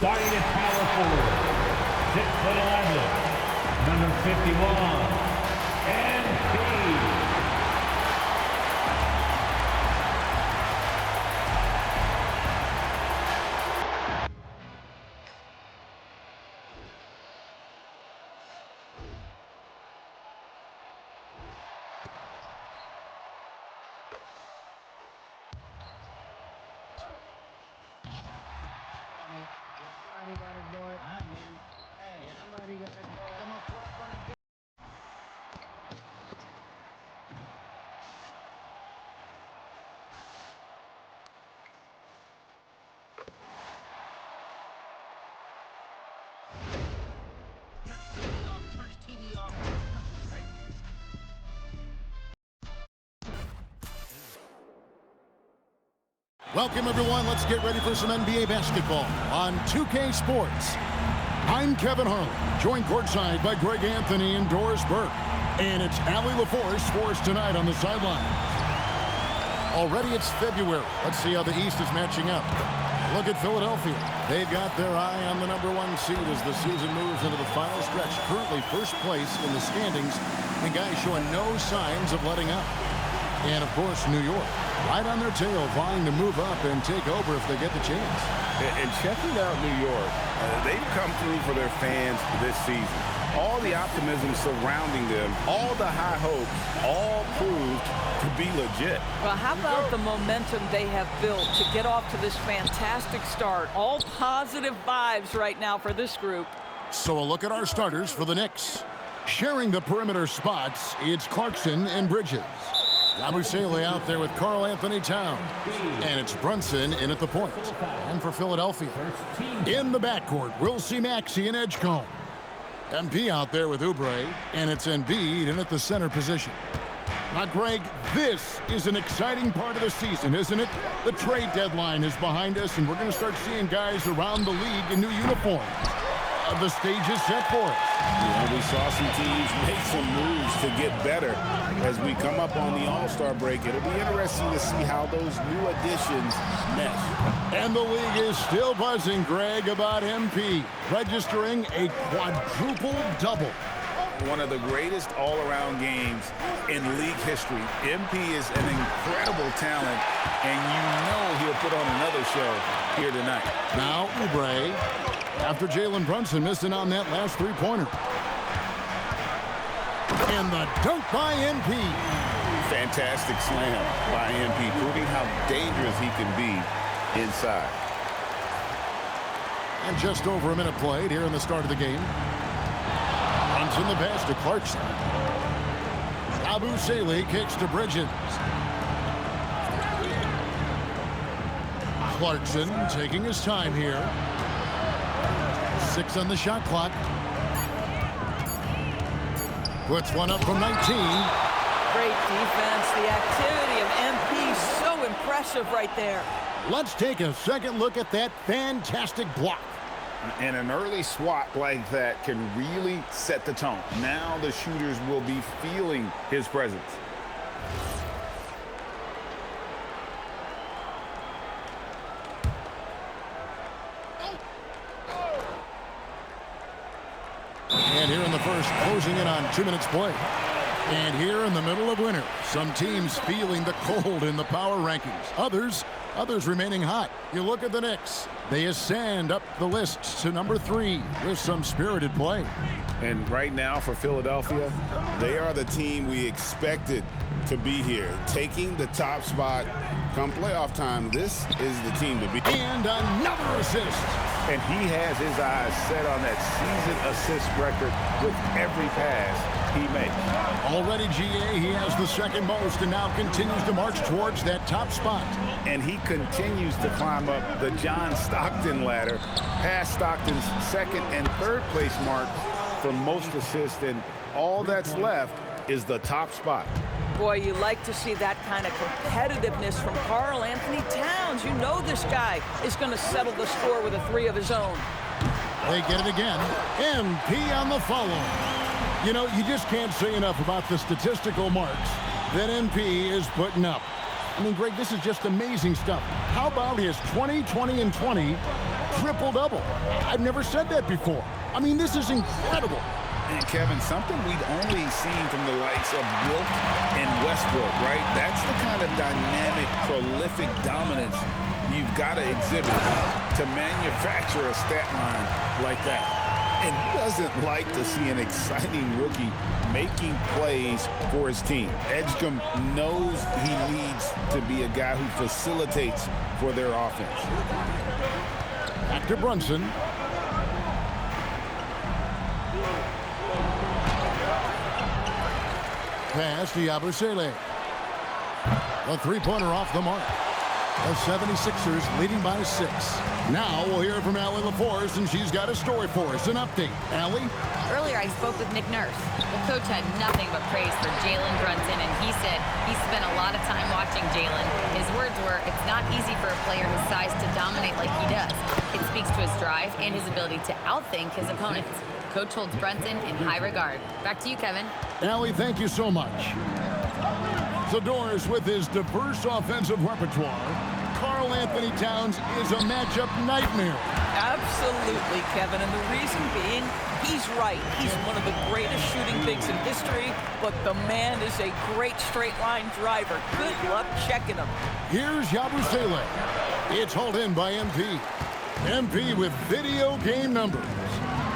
Starting at power forward, 6'11", number 51, NP. Welcome, everyone. Let's get ready for some NBA basketball on 2K Sports. I'm Kevin Harlan, joined courtside by Greg Anthony and Doris Burke. And it's Allie LaForce for us tonight on the sideline. Already it's February. Let's see how the East is matching up. Look at Philadelphia. They've got their eye on the #1 seed as the season moves into the final stretch. Currently first place in the standings. The guys showing no signs of letting up. And, of course, New York, right on their tail, vying to move up and take over if they get the chance. And checking out New York, they've come through for their fans this season. All the optimism surrounding them, all the high hopes, all proved to be legit. Well, how about the momentum they have built to get off to this fantastic start? All positive vibes right now for this group. So a look at our starters for the Knicks. Sharing the perimeter spots, it's Clarkson and Bridges. Yabusele out there with Karl Anthony Towns. And it's Brunson in at the point. And for Philadelphia, in the backcourt, we'll see Maxey and Edgecombe. MP out there with Oubre, and it's Embiid in at the center position. Now, Greg, this is an exciting part of the season, isn't it? The trade deadline is behind us, and we're going to start seeing guys around the league in new uniforms. The stage is set for us. Yeah, we saw some teams make some moves to get better as we come up on the All-Star break. It'll be interesting to see how those new additions mesh. And the league is still buzzing, Greg, about MP registering a quadruple double. One of the greatest all-around games in league history. MP is an incredible talent, and you know he'll put on another show here tonight. Now Oubre, after Jalen Brunson missing on that last three-pointer. And the dunk by MP. Fantastic slam by MP, proving how dangerous he can be inside. And just over a minute played here in the start of the game. Brunson the pass to Clarkson. Yabusele kicks to Bridges. Clarkson taking his time here. 6 on the shot clock. Puts one up from 19. Great defense. The activity of MP, so impressive right there. Let's take a second look at that fantastic block. And an early swat like that can really set the tone. Now the shooters will be feeling his presence. And here in the first, closing in on 2 minutes play. And here in the middle of winter, some teams feeling the cold in the power rankings. Others remaining hot. You look at the Knicks. They ascend up the list to #3 with some spirited play. And right now for Philadelphia, they are the team we expected to be here. Taking the top spot come playoff time, this is the team to be. And another assist. And he has his eyes set on that season assist record with every pass he makes. Already, GA, he has the second most and now continues to march towards that top spot. And he continues to climb up the John Stockton ladder, past Stockton's second and third place mark for most assists, and all that's left is the top spot. Boy, you like to see that kind of competitiveness from Karl Anthony Towns. You know this guy is going to settle the score with a 3 of his own. They get it again. MP on the follow. You know, you just can't say enough about the statistical marks that MP is putting up. I mean, Greg, this is just amazing stuff. How about his 20, 20, and 20 triple-double. I've never said that before. I mean, this is incredible. And Kevin, something we'd only seen from the likes of Wilt and Westbrook, right? That's the kind of dynamic, prolific dominance you've got to exhibit to manufacture a stat line like that. And who doesn't like to see an exciting rookie making plays for his team? Edgecombe knows he needs to be a guy who facilitates for their offense. Back to Brunson. Pass to Yabusele. The three-pointer off the mark. The 76ers leading by 6. Now we'll hear from Allie LaForce, and she's got a story for us. An update. Allie? Earlier, I spoke with Nick Nurse. The coach had nothing but praise for Jalen Brunson, and he said he spent a lot of time watching Jalen. His words were, it's not easy for a player his size to dominate like he does. It speaks to his drive and his ability to outthink his opponents. Coach holds Brunson in high regard. Back to you, Kevin. Allie, thank you so much. So Doris, with his diverse offensive repertoire, Karl Anthony Towns is a matchup nightmare. Absolutely, Kevin. And the reason being, he's right. He's one of the greatest shooting bigs in history, but the man is a great straight-line driver. Good luck checking him. Here's Yabusele. It's hauled in by MP. MP with video game numbers.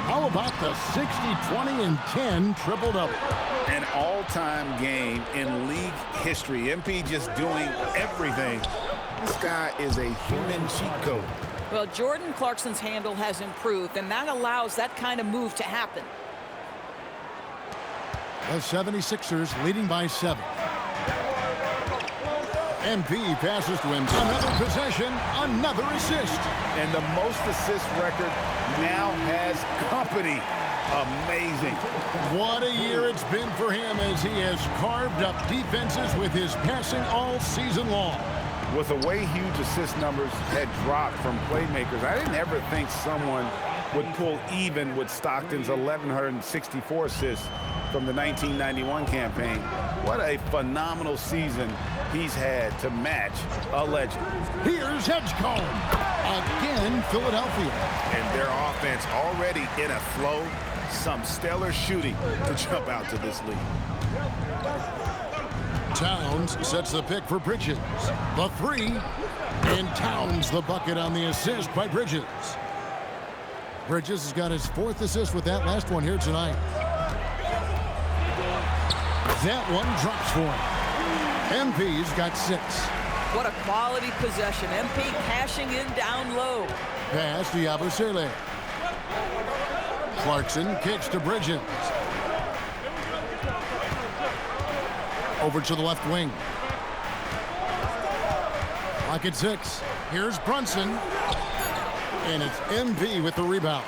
How about the 60, 20, and 10 triple-double? An all-time game in league history. MP just doing everything. This guy is a human cheat code. Well, Jordan Clarkson's handle has improved, and that allows that kind of move to happen. The 76ers leading by 7. MP passes to him. Another possession, another assist. And the most assist record now has company. Amazing. What a year it's been for him as he has carved up defenses with his passing all season long. With the way huge assist numbers had dropped from playmakers, I didn't ever think someone would pull even with Stockton's 1,164 assists from the 1991 campaign. What a phenomenal season he's had to match a legend. Here's Edgecombe. Again, Philadelphia. And their offense already in a flow. Some stellar shooting to jump out to this league. Towns sets the pick for Bridges. The 3. And Towns the bucket on the assist by Bridges. Bridges has got his 4th assist with that last one here tonight. That one drops for him. MP's got 6. What a quality possession. MP cashing in down low. Pass to Yabusele. Clarkson kicks to Bridges. Over to the left wing. Lock at 6. Here's Brunson. And it's MP with the rebound.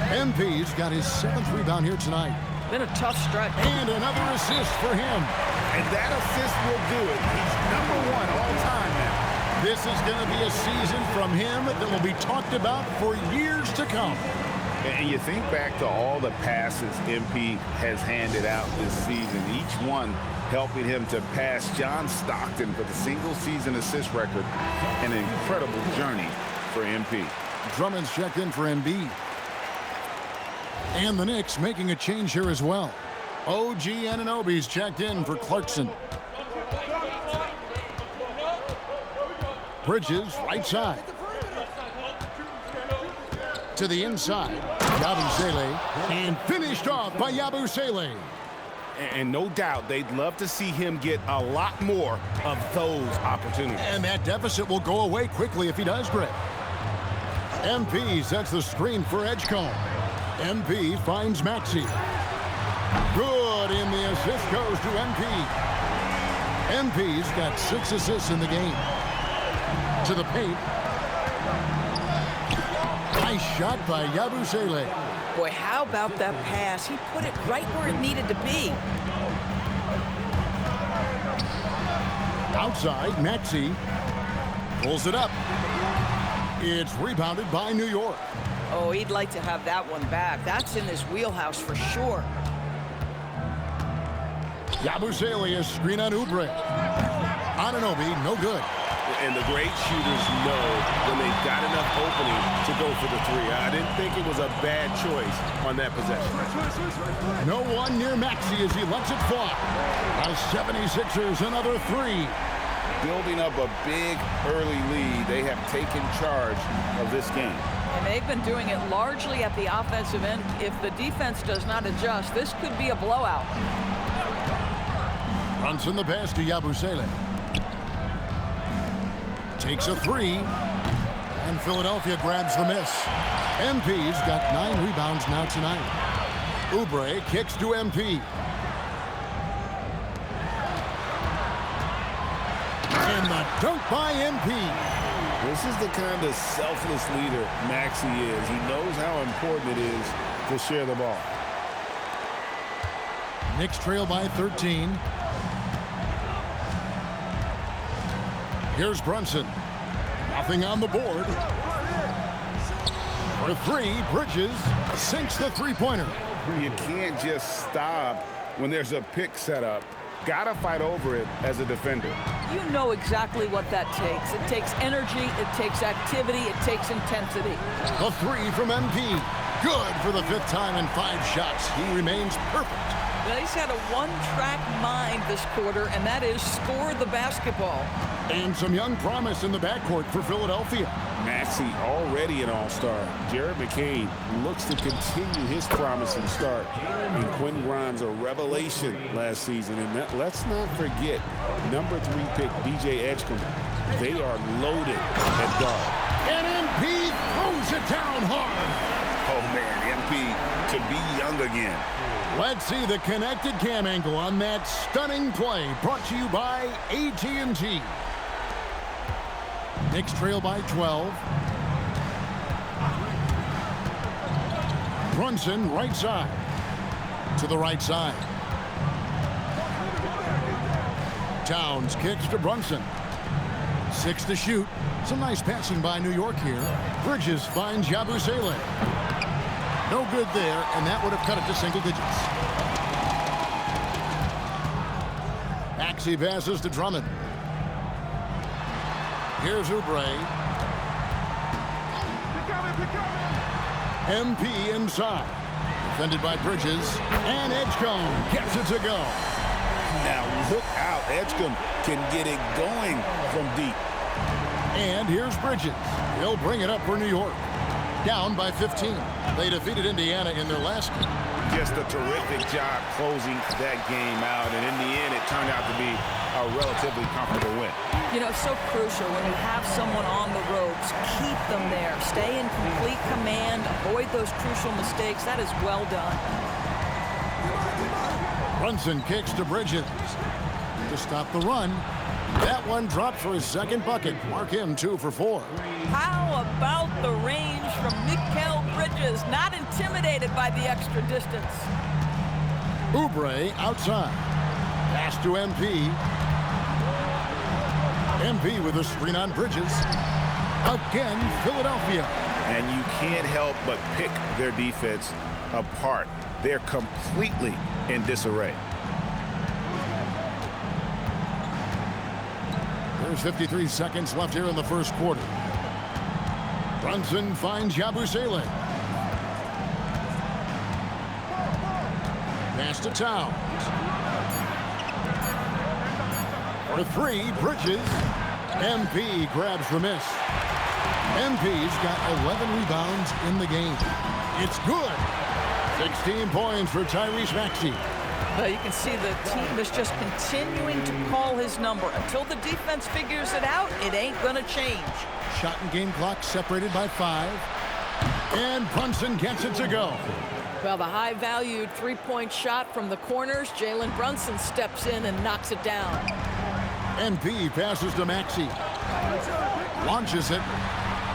MP's got his 7th rebound here tonight. Been a tough stretch. And another assist for him. And that assist will do it. He's #1 all time now. This is going to be a season from him that will be talked about for years to come. And you think back to all the passes MP has handed out this season, each one helping him to pass John Stockton for the single-season assist record. An incredible journey for MP. Drummond's checked in for Embiid. And the Knicks making a change here as well. OG Anunoby's checked in for Clarkson. Bridges, right side. To the inside. Yabusele. And finished off by Yabusele. And no doubt they'd love to see him get a lot more of those opportunities. And that deficit will go away quickly if he does, Greg. MP sets the screen for Edgecombe. MP finds Maxey. Good, and the assist goes to MP. MP's got 6 assists in the game. To the paint. Nice shot by Yabusele. Boy, how about that pass? He put it right where it needed to be. Outside, Maxey pulls it up. It's rebounded by New York. Oh, he'd like to have that one back. That's in his wheelhouse for sure. Yabusele is screen on Oubre. Anunoby, no good. And the great shooters know when they've got enough opening to go for the three. I didn't think it was a bad choice on that possession. No one near Maxey as he lets it fly. The 76ers another three. Building up a big early lead, they have taken charge of this game. And they've been doing it largely at the offensive end. If the defense does not adjust, this could be a blowout. Brunson the pass to Yabusele. Takes a three. And Philadelphia grabs the miss. MP's got 9 rebounds now tonight. Oubre kicks to MP. And the dunk by MP. This is the kind of selfless leader Maxey is. He knows how important it is to share the ball. Knicks trail by 13. Here's Brunson. Nothing on the board. For three, Bridges sinks the three-pointer. You can't just stop when there's a pick set up. Gotta fight over it as a defender. You know exactly what that takes. It takes energy, it takes activity, it takes intensity. A three from MP. Good for the 5th time in 5 shots. He remains perfect. Now, he's had a one-track mind this quarter, and that is score the basketball. And some young promise in the backcourt for Philadelphia. Maxey already an all-star. Jared McCain looks to continue his promising start. And Quinn Grimes a revelation last season. And let's not forget, number 3 pick B.J. Edgecombe. They are loaded at guard. And MP throws it down hard. Oh, man, MP to be young again. Let's see the connected cam angle on that stunning play, brought to you by AT&T. Knicks trail by 12. Brunson right side. To the right side. Towns kicks to Brunson. 6 to shoot. Some nice passing by New York here. Bridges finds Yabusele. No good there, and that would have cut it to single digits. Maxey passes to Drummond. Here's Oubre. MP inside. Defended by Bridges. And Edgecombe gets it to go. Now look out. Edgecombe can get it going from deep. And here's Bridges. He'll bring it up for New York. Down by 15. They defeated Indiana in their last game. Just a terrific job closing that game out. And in the end, it turned out to be a relatively comfortable win. You know, it's so crucial when you have someone on the ropes. Keep them there. Stay in complete command. Avoid those crucial mistakes. That is well done. Brunson kicks to Bridges. To stop the run. That one dropped for his second bucket. Mark him 2 for 4. How about the range from Mikal Bridges? Not intimidated by the extra distance. Oubre outside. Pass to MP. MP with a screen on Bridges. Again, Philadelphia. And you can't help but pick their defense apart. They're completely in disarray. There's 53 seconds left here in the first quarter. Brunson finds Yabusele. Pass to Towns. For 3, Bridges. MP grabs the miss. MP's got 11 rebounds in the game. It's good. 16 points for Tyrese Maxey. You can see the team is just continuing to call his number. Until the defense figures it out, it ain't going to change. Shot and game clock separated by 5. And Brunson gets it to go. Well, the high-valued three-point shot from the corners, Jalen Brunson steps in and knocks it down. MP passes to Maxey. Launches it.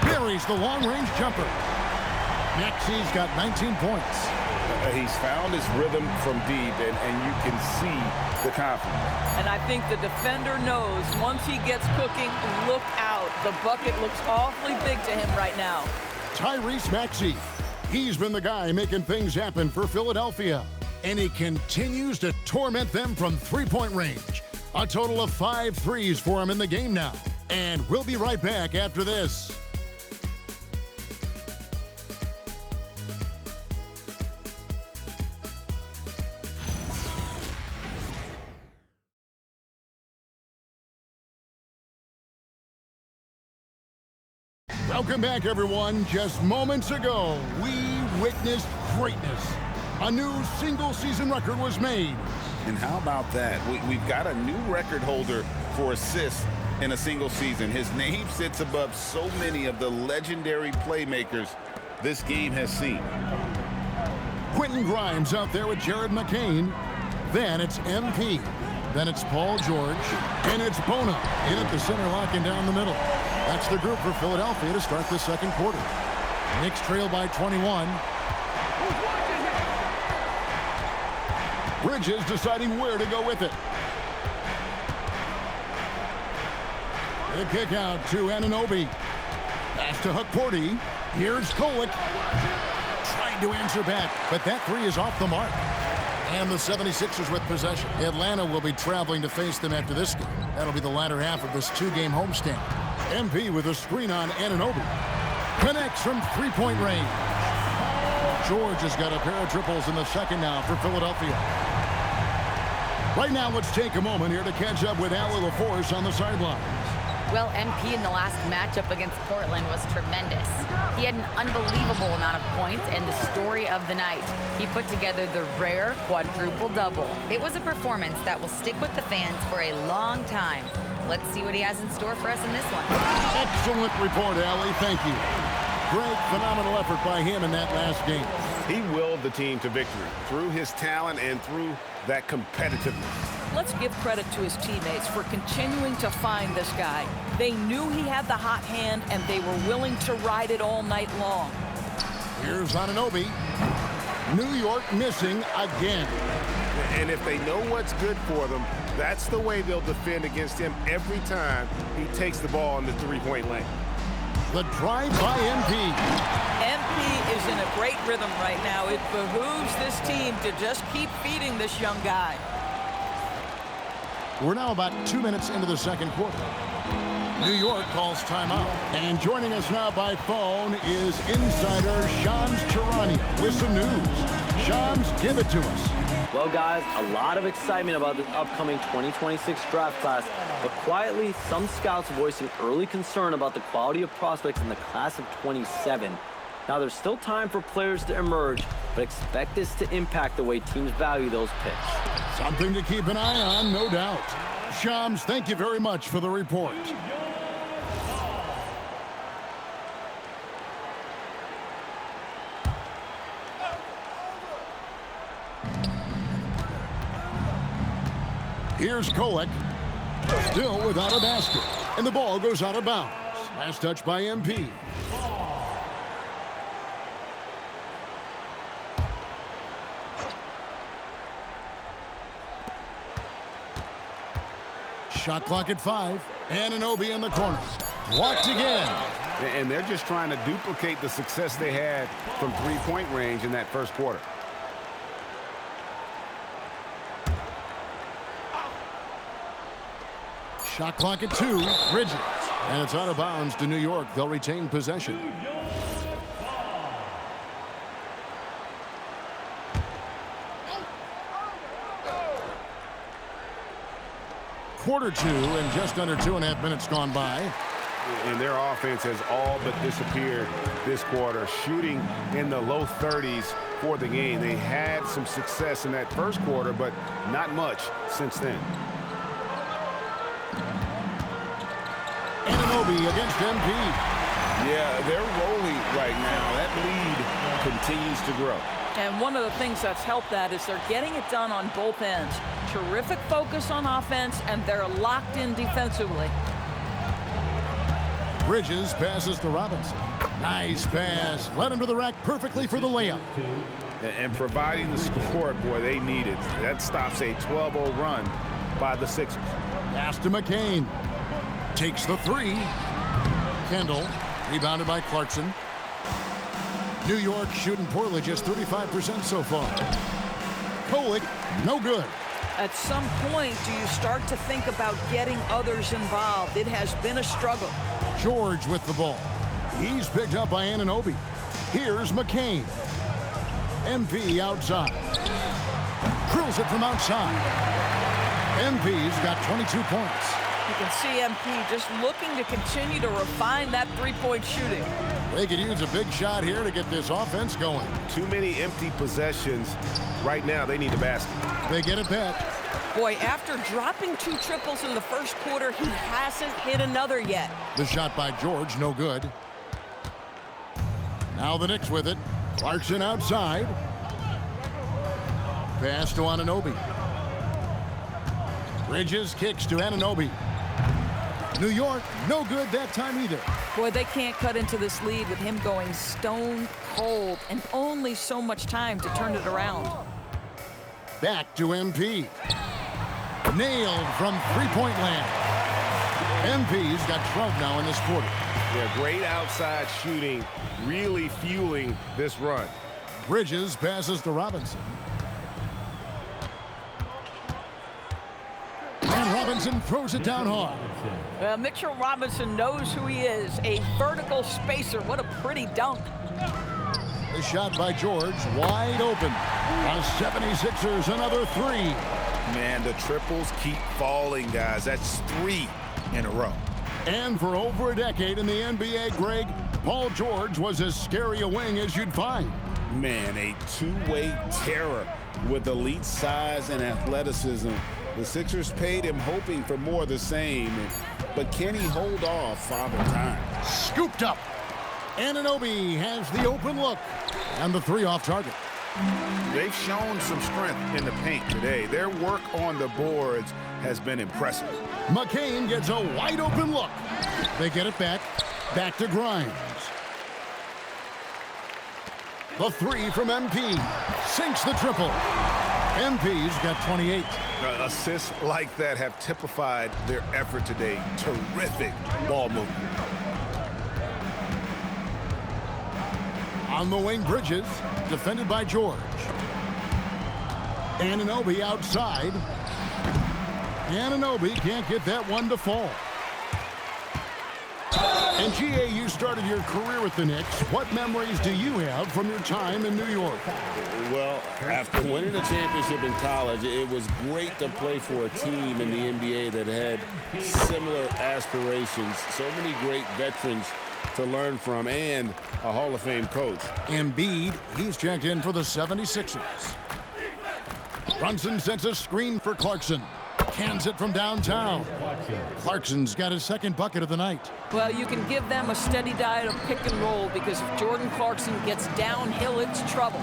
Buries the long-range jumper. Maxey's got 19 points. He's found his rhythm from deep, and you can see the confidence. And I think the defender knows once he gets cooking, look out. The bucket looks awfully big to him right now. Tyrese Maxey. He's been the guy making things happen for Philadelphia. And he continues to torment them from three-point range. A total of 5 threes for him in the game now. And we'll be right back after this. Welcome back, everyone. Just moments ago, we witnessed greatness. A new single-season record was made. And how about that? We've got a new record holder for assists in a single season. His name sits above so many of the legendary playmakers this game has seen. Quentin Grimes out there with Jared McCain. Then it's MP. Then it's Paul George. And it's Bona in at the center, locking down the middle. That's the group for Philadelphia to start the second quarter. Knicks trail by 21. Bridges deciding where to go with it. The kick out to Anunoby. Pass to Hukporty. Here's Kolek. Trying to answer back, but that three is off the mark. And the 76ers with possession. Atlanta will be traveling to face them after this game. That'll be the latter half of this two-game homestand. MP with a screen on Anunoby. Connects from three-point range. George has got a pair of triples in the second now for Philadelphia. Right now, let's take a moment here to catch up with Allie LaForce on the sidelines. Well, MP in the last matchup against Portland was tremendous. He had an unbelievable amount of points and the story of the night. He put together the rare quadruple double. It was a performance that will stick with the fans for a long time. Let's see what he has in store for us in this one. Excellent report, Allie. Thank you. Great, phenomenal effort by him in that last game. He willed the team to victory through his talent and through that competitiveness. Let's give credit to his teammates for continuing to find this guy. They knew he had the hot hand, and they were willing to ride it all night long. Here's Anunoby. New York missing again. And if they know what's good for them, that's the way they'll defend against him every time he takes the ball in the three-point lane. The drive by MP. MP is in a great rhythm right now. It behooves this team to just keep feeding this young guy. We're now about 2 minutes into the second quarter. New York calls timeout. And joining us now by phone is insider Shams Charania with some news. Shams, give it to us. Well, guys, a lot of excitement about this upcoming 2026 draft class, but quietly, some scouts voicing early concern about the quality of prospects in the class of 27. Now, there's still time for players to emerge, but expect this to impact the way teams value those picks. Something to keep an eye on, no doubt. Shams, thank you very much for the report. Here's Kolek, still without a basket, and the ball goes out of bounds. Last touch by MP. Shot clock at 5. Anunoby in the corner. Walked again. And they're just trying to duplicate the success they had from three-point range in that first quarter. Shot clock at 2. Bridges. And it's out of bounds to New York. They'll retain possession. Quarter 2 and just under 2.5 minutes gone by. And their offense has all but disappeared this quarter, shooting in the low 30s for the game. They had some success in that first quarter, but not much since then. Anunoby against MP. Yeah, they're rolling right now. That lead continues to grow. And one of the things that's helped that is they're getting it done on both ends. Terrific focus on offense, and they're locked in defensively. Bridges passes to Robinson. Nice pass. Led him to the rack perfectly for the layup. And providing the support, boy, they need it. That stops a 12-0 run by the Sixers. Pass to McCain. Takes the 3. Kendall, rebounded by Clarkson. New York shooting poorly, just 35% so far. Kolek, no good. At some point, do you start to think about getting others involved? It has been a struggle. George with the ball. He's picked up by Anunoby. Here's McCain. MP outside. Drills it from outside. MP's got 22 points. You can see MP just looking to continue to refine that three-point shooting. They could use a big shot here to get this offense going. Too many empty possessions. Right now, they need a basket. They get it back. Boy, after dropping 2 triples in the first quarter, he hasn't hit another yet. The shot by George, no good. Now the Knicks with it. Clarkson outside. Pass to Anunoby. Bridges kicks to Anunoby. New York, no good that time either. Boy, they can't cut into this lead with him going stone cold and only so much time to turn it around. Back to MP. Nailed from three-point land. MP's got 12 now in this quarter. Yeah, great outside shooting, really fueling this run. Bridges passes to Robinson. And Robinson throws it down hard. Mitchell Robinson knows who he is, a vertical spacer. What a pretty dunk. The shot by George, wide open. The 76ers, another 3. Man, the triples keep falling, guys. That's 3 in a row. And for over a decade in the NBA, Greg, Paul George was as scary a wing as you'd find. Man, a two-way terror with elite size and athleticism. The Sixers paid him hoping for more of the same, but can he hold off Father Time? Scooped up. Anunoby has the open look. And the 3 off target. They've shown some strength in the paint today. Their work on the boards has been impressive. McCain gets a wide open look. They get it back. Back to Grimes. The 3 from MP. Sinks the triple. MP's got 28. Assists like that have typified their effort today. Terrific ball movement. On the wing, Bridges, defended by George. Anunoby outside. Anunoby can't get that one to fall. And GA, you started your career with the Knicks. What memories do you have from your time in New York? Well, after winning a championship in college, it was great to play for a team in the NBA that had similar aspirations. So many great veterans to learn from, and a Hall of Fame coach. Embiid, he's checked in for the 76ers. Brunson sets a screen for Clarkson. Cans it from downtown. Clarkson's got his second bucket of the night. Well, you can give them a steady diet of pick and roll because if Jordan Clarkson gets downhill, it's trouble.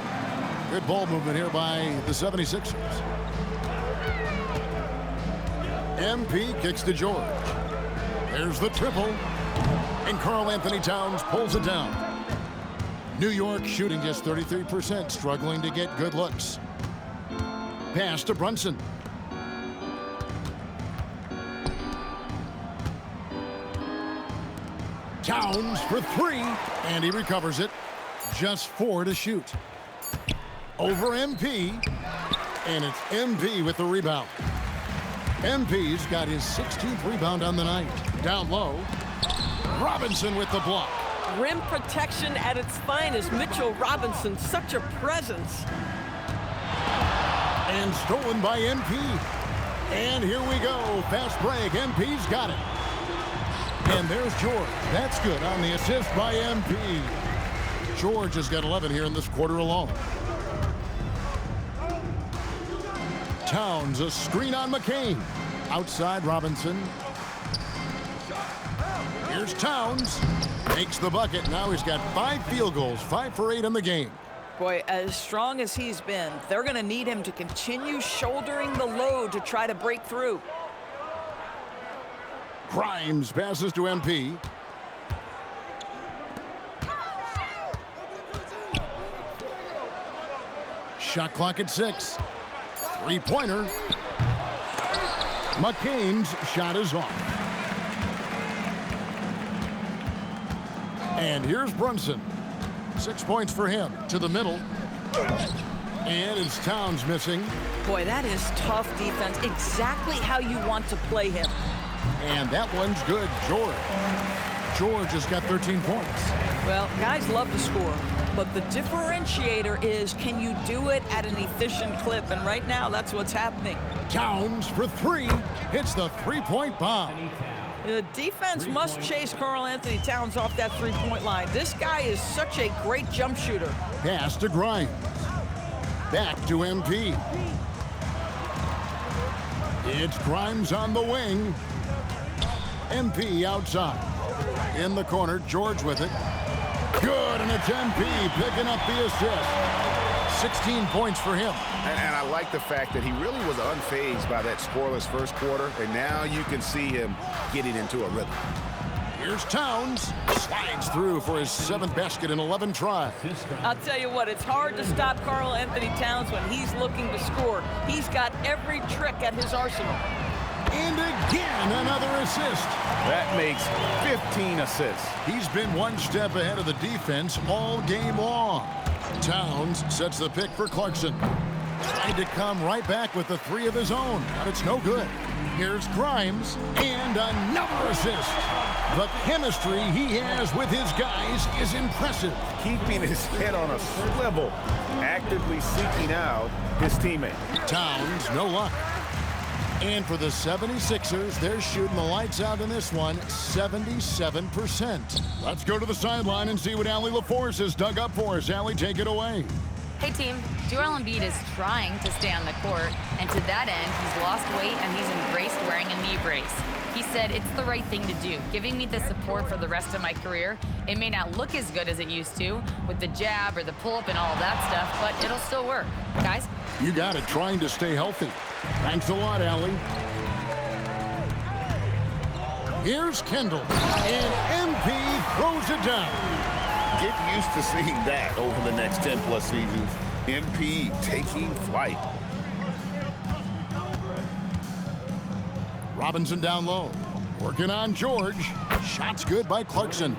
Good ball movement here by the 76ers. MP kicks to George. There's the triple. And Karl Anthony Towns pulls it down. New York shooting just 33%, struggling to get good looks. Pass to Brunson. Towns for 3, and he recovers it. Just 4 to shoot. Over MP, and it's MP with the rebound. MP's got his 16th rebound on the night. Down low, Robinson with the block. Rim protection at its finest. Mitchell Robinson, such a presence. And stolen by MP. And here we go, fast break. MP's got it. And there's George. That's good on the assist by MP. George has got 11 here in this quarter alone. Towns, a screen on McCain. Outside Robinson. Here's Towns. Makes the bucket. Now he's got 5 field goals, 5 for 8 in the game. Boy, as strong as he's been, they're going to need him to continue shouldering the load to try to break through. Grimes passes to MP. Shot clock at 6. Three-pointer. McCain's shot is off. And here's Brunson. 6 points for him. To the middle. And it's Towns missing. Boy, that is tough defense. Exactly how you want to play him. And that one's good. George has got 13 points. Well, guys love to score, but the differentiator is, can you do it at an efficient clip? And right now, that's what's happening. Towns for three. Hits the three-point bomb. The defense must chase Karl Anthony Towns off that three-point line. This guy is such a great jump shooter. Pass to Grimes. Back to MP. It's Grimes on the wing. MP outside. In the corner, George with it. Good, and it's MP picking up the assist. 16 points for him. And I like the fact that he really was unfazed by that scoreless first quarter, and now you can see him getting into a rhythm. Here's Towns. Slides through for his 7th basket in 11 tries. I'll tell you what, it's hard to stop Karl Anthony Towns when he's looking to score. He's got every trick at his arsenal. And again, another assist. That makes 15 assists. He's been one step ahead of the defense all game long. Towns sets the pick for Clarkson. Tried to come right back with the three of his own, but it's no good. Here's Grimes, and another assist. The chemistry he has with his guys is impressive. Keeping his head on a swivel, actively seeking out his teammate. Towns, no luck. And for the 76ers, they're shooting the lights out in this one, 77%. Let's go to the sideline and see what Allie LaForce has dug up for us. Allie, take it away. Hey, team. Joel Embiid is trying to stay on the court, and to that end, he's lost weight and he's embraced wearing a knee brace. He said, it's the right thing to do, giving me the support for the rest of my career. It may not look as good as it used to with the jab or the pull-up and all of that stuff, but it'll still work. Guys? You got it, trying to stay healthy. Thanks a lot, Allie. Here's Kendall, and MP throws it down. Get used to seeing that over the next 10+ seasons. MP taking flight. Robinson down low. Working on George. Shots good by Clarkson.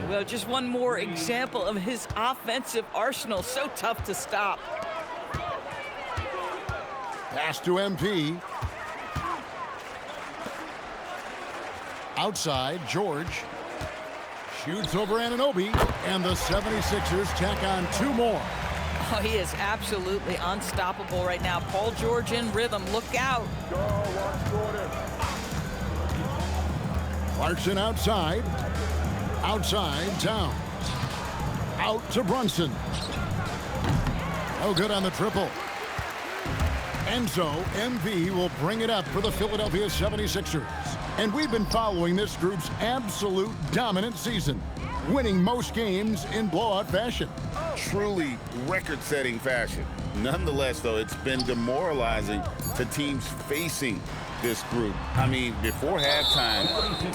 Well, just one more example of his offensive arsenal. So tough to stop. Pass to MP. Outside, George. Shoots over Anunoby, and the 76ers tack on two more. Oh, he is absolutely unstoppable right now. Paul George in rhythm. Look out. Clarkson outside. Outside, Towns. Out to Brunson. No good on the triple. And so, MV will bring it up for the Philadelphia 76ers. And we've been following this group's absolute dominant season, winning most games in blowout fashion. Truly record-setting fashion. Nonetheless, though, it's been demoralizing to teams facing this group. I mean, before halftime,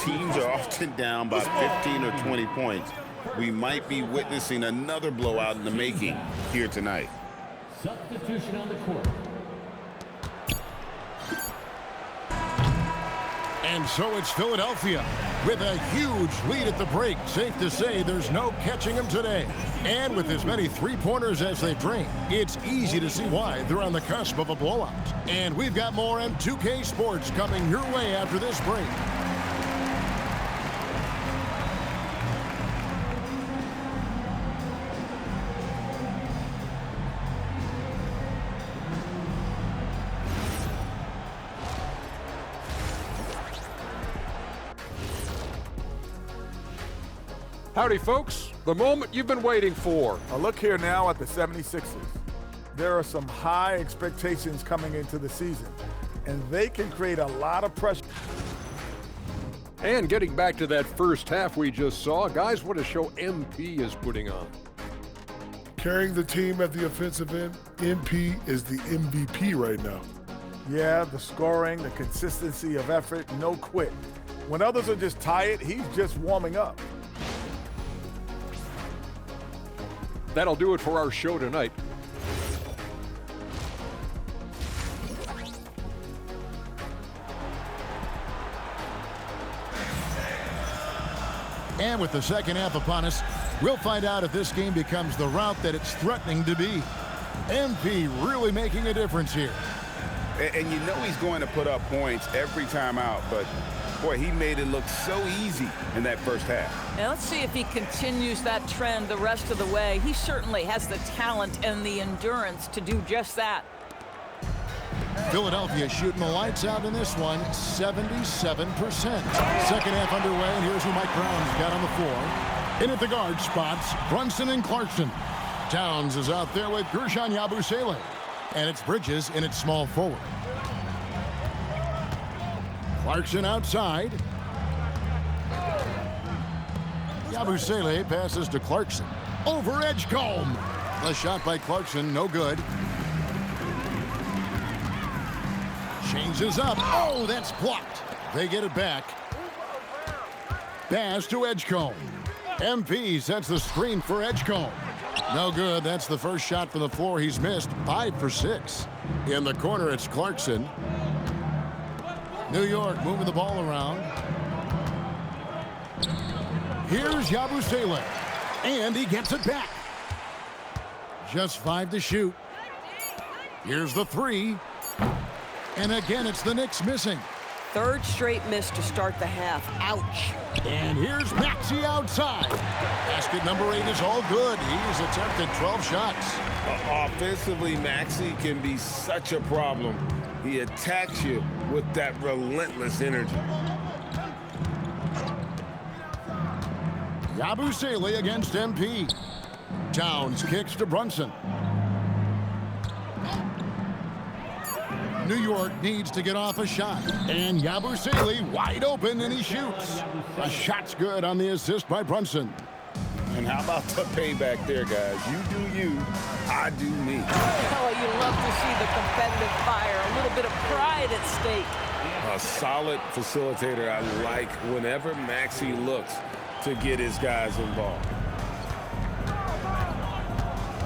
teams are often down by 15 or 20 points. We might be witnessing another blowout in the making here tonight. Substitution on the court. And so it's Philadelphia with a huge lead at the break. Safe to say there's no catching them today. And with as many three-pointers as they drain, it's easy to see why they're on the cusp of a blowout. And we've got more on 2K Sports coming your way after this break. Howdy, folks. The moment you've been waiting for. A look here now at the 76ers. There are some high expectations coming into the season, and they can create a lot of pressure. And getting back to that first half we just saw, guys, what a show MP is putting on. Carrying the team at the offensive end, MP is the MVP right now. Yeah, the scoring, the consistency of effort, no quit. When others are just tired, he's just warming up. That'll do it for our show tonight. And with the second half upon us, we'll find out if this game becomes the rout that it's threatening to be. MP really making a difference here. And you know he's going to put up points every time out, but boy, he made it look so easy in that first half. Now let's see if he continues that trend the rest of the way. He certainly has the talent and the endurance to do just that. Philadelphia shooting the lights out in this one, 77%. Second half underway, and here's who Mike Brown's got on the floor. In at the guard spots, Brunson and Clarkson. Towns is out there with Guerschon Yabusele. And it's Bridges in its small forward. Clarkson outside. Yabusele passes to Clarkson. Over Edgecombe. The shot by Clarkson, no good. Changes up. Oh, that's blocked. They get it back. Pass to Edgecombe. MP sets the screen for Edgecombe. No good. That's the first shot from the floor he's missed. 5 for 6. In the corner, it's Clarkson. New York moving the ball around. Here's Yabusele. And he gets it back. Just 5 to shoot. Here's the 3. And again, it's the Knicks missing. Third straight miss to start the half. Ouch. And here's Maxey outside. Basket number 8 is all good. He's attempted 12 shots. Offensively, Maxey can be such a problem. He attacks you with that relentless energy. Yabusele against MP. Towns kicks to Brunson. New York needs to get off a shot. And Yabusele wide open, and he shoots. A shot's good on the assist by Brunson. And how about the payback there, guys? You do you, I do me. Oh, you love to see the competitive fire. A little bit of pride at stake. A solid facilitator. I like whenever Maxey looks to get his guys involved.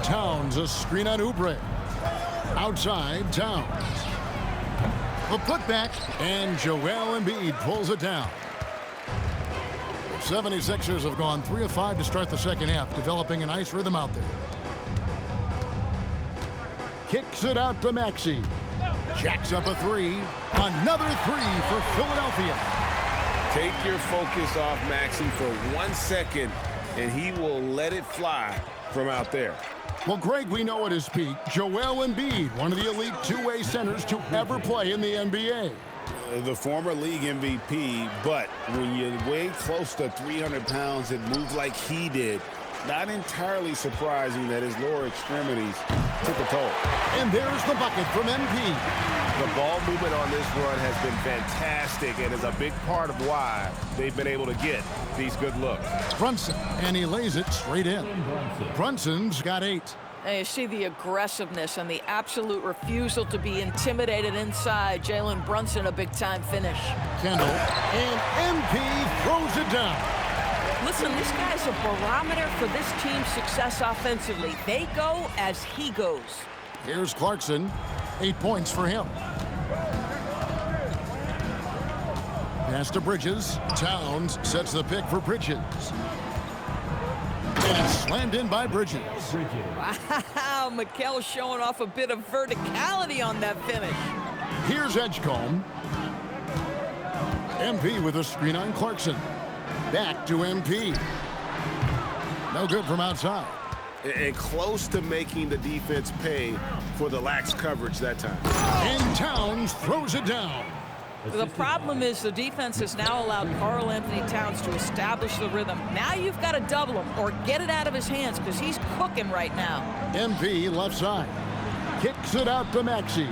Towns, a screen on Oubre. Outside, Towns. A putback, and Joel Embiid pulls it down. 76ers have gone 3 of 5 to start the second half, developing a nice rhythm out there. Kicks it out to Maxey. Jacks up a 3. Another 3 for Philadelphia. Take your focus off Maxey for 1 second, and he will let it fly from out there. Well, Greg, we know at his peak, Joel Embiid, one of the elite two-way centers to ever play in the NBA. The former league MVP, but when you weigh close to 300 pounds and move like he did, not entirely surprising that his lower extremities took a toll. And there's the bucket from MP. The ball movement on this run has been fantastic and is a big part of why they've been able to get these good looks. Brunson, and he lays it straight in. Brunson's got 8. And you see the aggressiveness and the absolute refusal to be intimidated inside. Jalen Brunson, a big-time finish. Kendall, and MP throws it down. Listen, this guy's a barometer for this team's success offensively. They go as he goes. Here's Clarkson. 8 points for him. Pass to Bridges. Towns sets the pick for Bridges. And it's slammed in by Bridges. Wow, Mikal showing off a bit of verticality on that finish. Here's Edgecombe. MP with a screen on Clarkson. Back to MP. No good from outside. And close to making the defense pay for the lax coverage that time. And Towns throws it down. The problem is the defense has now allowed Karl Anthony Towns to establish the rhythm. Now you've got to double him or get it out of his hands because he's cooking right now. MP left side. Kicks it out to Maxey.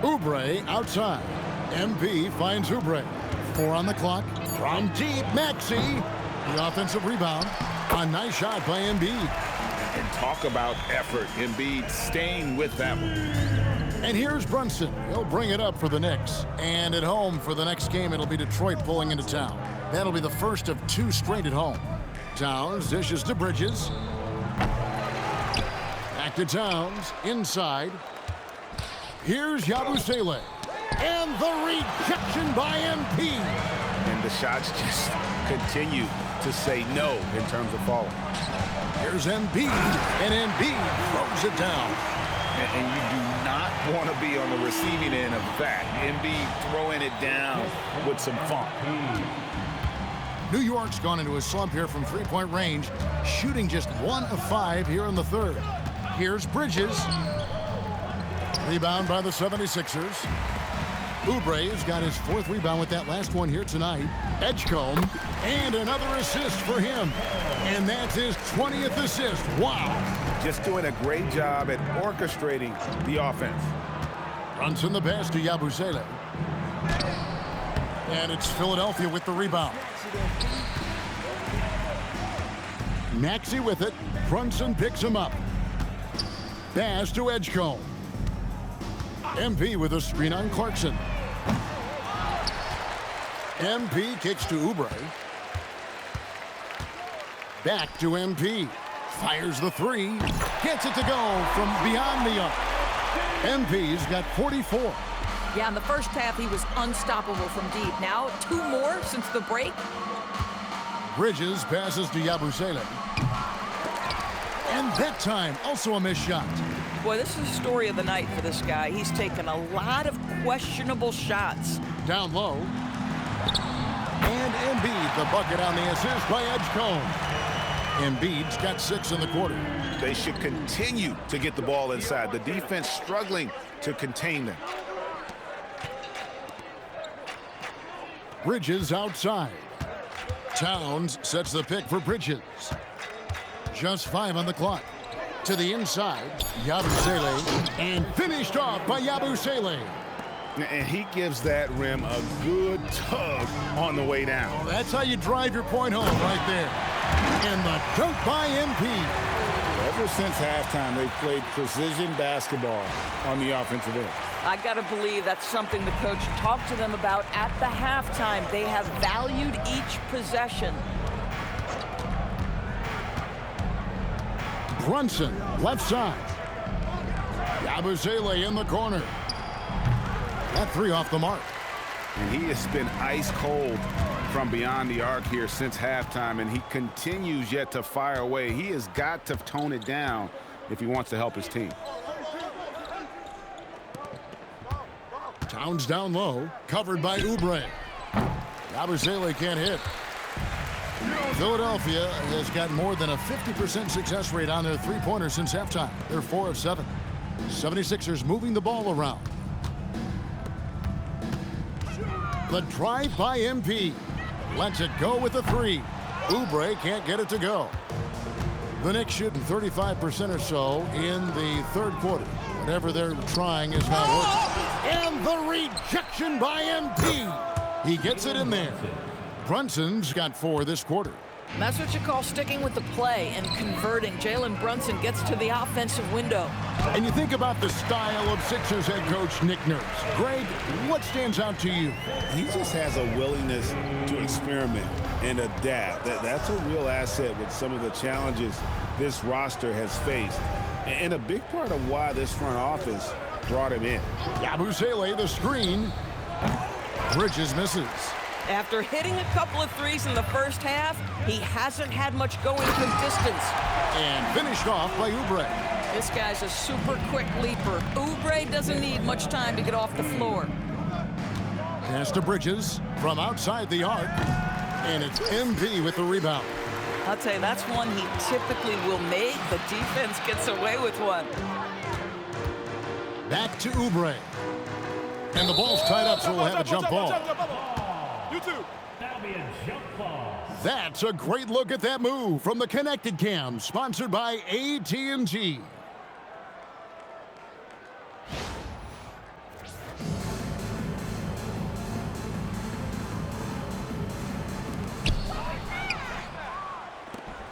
Oubre outside. MP finds Oubre. 4 on the clock. From deep, Maxey. The offensive rebound. A nice shot by Embiid. And talk about effort. Embiid staying with that one. And here's Brunson. He'll bring it up for the Knicks. And at home for the next game, it'll be Detroit pulling into town. That'll be the first of 2 straight at home. Towns dishes to Bridges. Back to Towns. Inside. Here's Yabusele. And the rejection by MP. And the shots just continue to say no in terms of falling. Here's Embiid, and Embiid throws it down. And you do not want to be on the receiving end of that. Embiid throwing it down with some funk. New York's gone into a slump here from three-point range, shooting just 1 of 5 here in the third. Here's Bridges. Rebound by the 76ers. Oubre has got his 4th rebound with that last one here tonight. Edgecombe, and another assist for him. And that's his 20th assist. Wow. Just doing a great job at orchestrating the offense. Runs in the pass to Yabusele. And it's Philadelphia with the rebound. Maxey with it. Brunson picks him up. Pass to Edgecombe. MP with a screen on Clarkson. MP kicks to Oubre. Back to MP. Fires the 3. Gets it to go from beyond the arc. MP's got 44. Yeah, in the first half, he was unstoppable from deep. Now, 2 more since the break. Bridges passes to Yabusele. And that time, also a missed shot. Boy, this is the story of the night for this guy. He's taken a lot of questionable shots. Down low. And Embiid, the bucket on the assist by Edgecombe. Embiid's got 6 in the quarter. They should continue to get the ball inside. The defense struggling to contain them. Bridges outside. Towns sets the pick for Bridges. Just 5 on the clock. To the inside, Yabusele, and finished off by Yabusele. And he gives that rim a good tug on the way down. Well, that's how you drive your point home right there. And the dunk by MP. Ever since halftime, they've played precision basketball on the offensive end. I got to believe that's something the coach talked to them about at the halftime. They have valued each possession. Brunson, left side. Yabusele in the corner. That 3 off the mark. And he has been ice cold from beyond the arc here since halftime, and he continues yet to fire away. He has got to tone it down if he wants to help his team. Towns down low, covered by Oubre. Yabusele can't hit. Philadelphia has got more than a 50% success rate on their three-pointers since halftime. They're 4 of 7. 76ers moving the ball around. The drive by MP. Lets it go with a 3. Oubre can't get it to go. The Knicks shooting 35% or so in the third quarter. Whatever they're trying is not working. And the rejection by MP. He gets it in there. Brunson's got 4 this quarter. And that's what you call sticking with the play and converting. Jalen Brunson gets to the offensive window. And you think about the style of Sixers head coach Nick Nurse. Greg, what stands out to you? He just has a willingness to experiment and adapt. That's a real asset with some of the challenges this roster has faced. And a big part of why this front office brought him in. Yabusele, the screen. Bridges misses. After hitting a couple of 3s in the first half, he hasn't had much going from distance. And finished off by Oubre. This guy's a super quick leaper. Oubre doesn't need much time to get off the floor. Pass to Bridges from outside the arc. And it's MP with the rebound. I'll tell you, that's one he typically will make. The defense gets away with one. Back to Oubre. And the ball's tied up, so we'll have a jump ball. That'll be a jump ball. That's a great look at that move from the Connected Cam, sponsored by AT&T.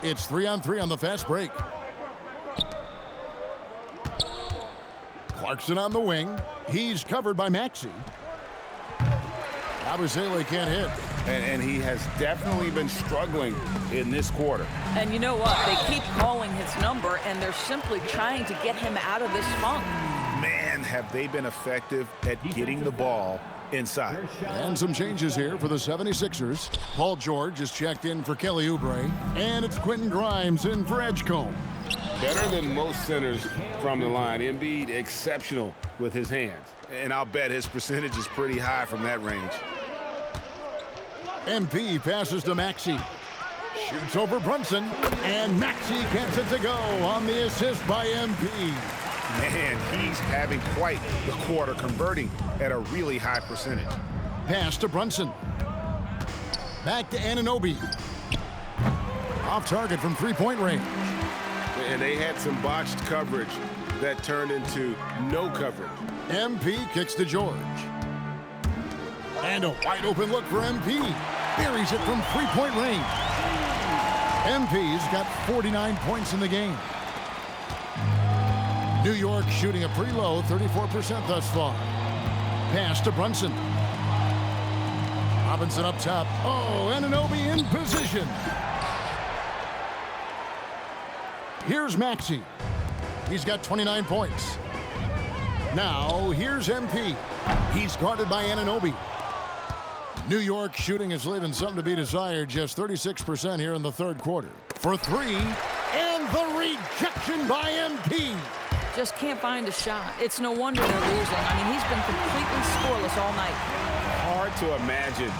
It's 3-on-3 on the fast break. Clarkson on the wing. He's covered by Maxey. Yabusele can't hit. And he has definitely been struggling in this quarter. And you know what? They keep calling his number, and they're simply trying to get him out of this funk. Man, have they been effective at getting the ball inside. And some changes here for the 76ers. Paul George is checked in for Kelly Oubre. And it's Quentin Grimes in for Edgecombe. Better than most centers from the line. Embiid exceptional with his hands. And I'll bet his percentage is pretty high from that range. MP passes to Maxey. Shoots over Brunson. And Maxey gets it to go on the assist by MP. Man, he's having quite the quarter, converting at a really high percentage. Pass to Brunson. Back to Anunoby. Off target from three-point range. And they had some botched coverage that turned into no coverage. MP kicks to George. And a wide open look for MP. Buries it from three-point range. MP's got 49 points in the game. New York shooting a pretty low 34% thus far. Pass to Brunson. Robinson up top. Oh, Anunoby in position. Here's Maxey. He's got 29 points. Now, here's MP. He's guarded by Anunoby. New York shooting is leaving something to be desired, just 36% here in the third quarter. For three, and the rejection by MP. Just can't find a shot. It's no wonder they're losing. I mean, he's been completely scoreless all night. Hard to imagine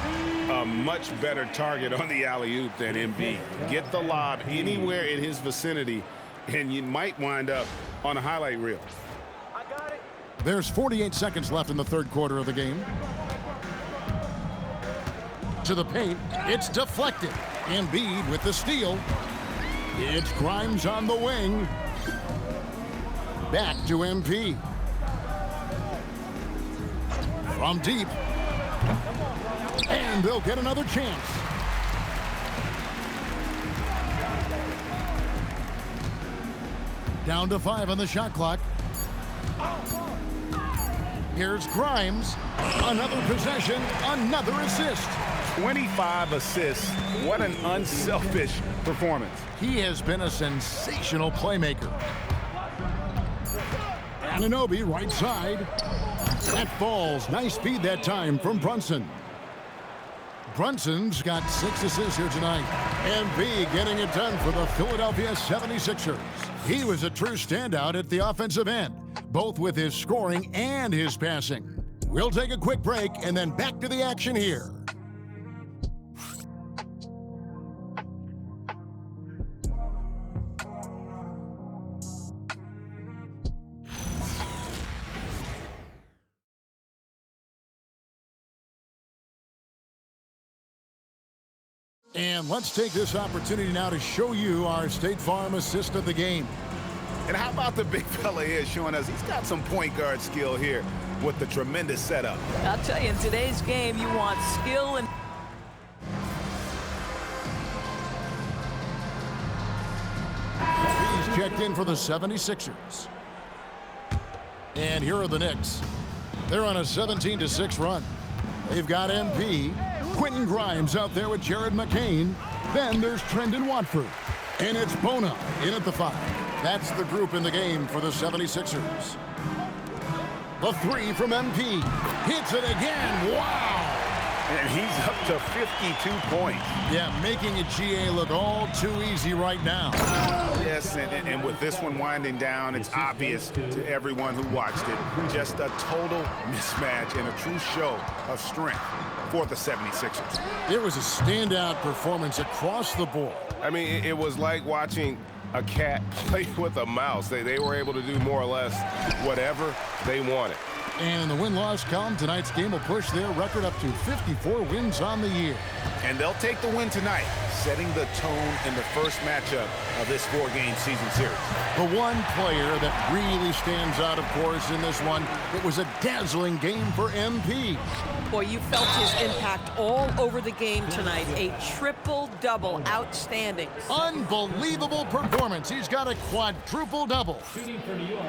a much better target on the alley-oop than Embiid. Get the lob anywhere in his vicinity, and you might wind up on a highlight reel. There's 48 seconds left in the third quarter of the game. To the paint, it's deflected. Embiid with the steal. It's Grimes on the wing. Back to MP. From deep. And they'll get another chance. Down to 5 on the shot clock. Here's Grimes. Another possession, another assist. 25 assists. What an unselfish performance. He has been a sensational playmaker. Anunoby right side. That falls. Nice feed that time from Brunson. Brunson's got 6 assists here tonight. MB getting it done for the Philadelphia 76ers. He was a true standout at the offensive end, both with his scoring and his passing. We'll take a quick break and then back to the action here. And let's take this opportunity now to show you our State Farm assist of the game. And how about the big fella here showing us he's got some point guard skill here with the tremendous setup. I'll tell you, in today's game, you want skill and... He's checked in for the 76ers. And here are the Knicks. They're on a 17-6 run. They've got MP. Quentin Grimes out there with Jared McCain. Then there's Trendon Watford. And it's Bona in at the 5. That's the group in the game for the 76ers. The 3 from MP. Hits it again. Wow! And he's up to 52 points. Yeah, making a GA look all too easy right now. Yes, and with this one winding down, it's obvious to everyone who watched it. Just a total mismatch and a true show of strength for the 76ers. It was a standout performance across the board. I mean, it was like watching a cat play with a mouse. They were able to do more or less whatever they wanted. And in the win-loss column, tonight's game will push their record up to 54 wins on the year. And they'll take the win tonight, setting the tone in the first matchup of this 4-game season series. The one player that really stands out, of course, in this one, it was a dazzling game for MP. Boy, you felt his impact all over the game tonight. A triple-double, outstanding. Unbelievable performance. He's got a quadruple-double. Shooting for New York.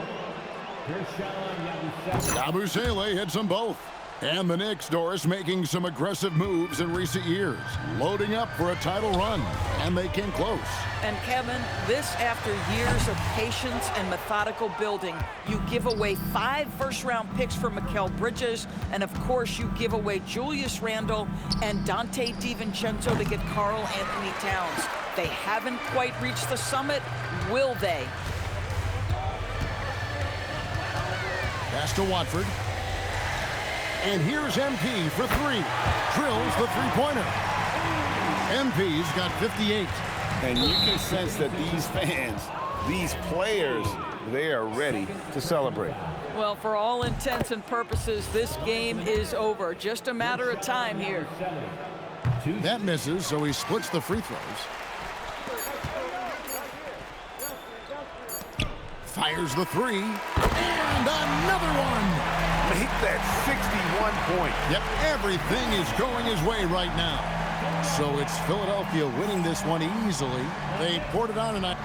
Here's Yabusele. Yabusele hits them both. And the Knicks, Doris, making some aggressive moves in recent years, loading up for a title run, and they came close. And Kevin, this after years of patience and methodical building. You give away 5 first-round picks for Mikal Bridges, and of course you give away Julius Randle and Dante DiVincenzo to get Karl Anthony Towns. They haven't quite reached the summit, will they? Pass to Watford. And here's MP for 3. Drills the three-pointer. MP's got 58. And you can sense that these fans, these players, they are ready to celebrate. Well, for all intents and purposes, this game is over. Just a matter of time here. That misses, so he splits the free throws. Fires the 3. And another one! Make that 61 point. Yep, everything is going his way right now. So it's Philadelphia winning this one easily. They poured it on tonight.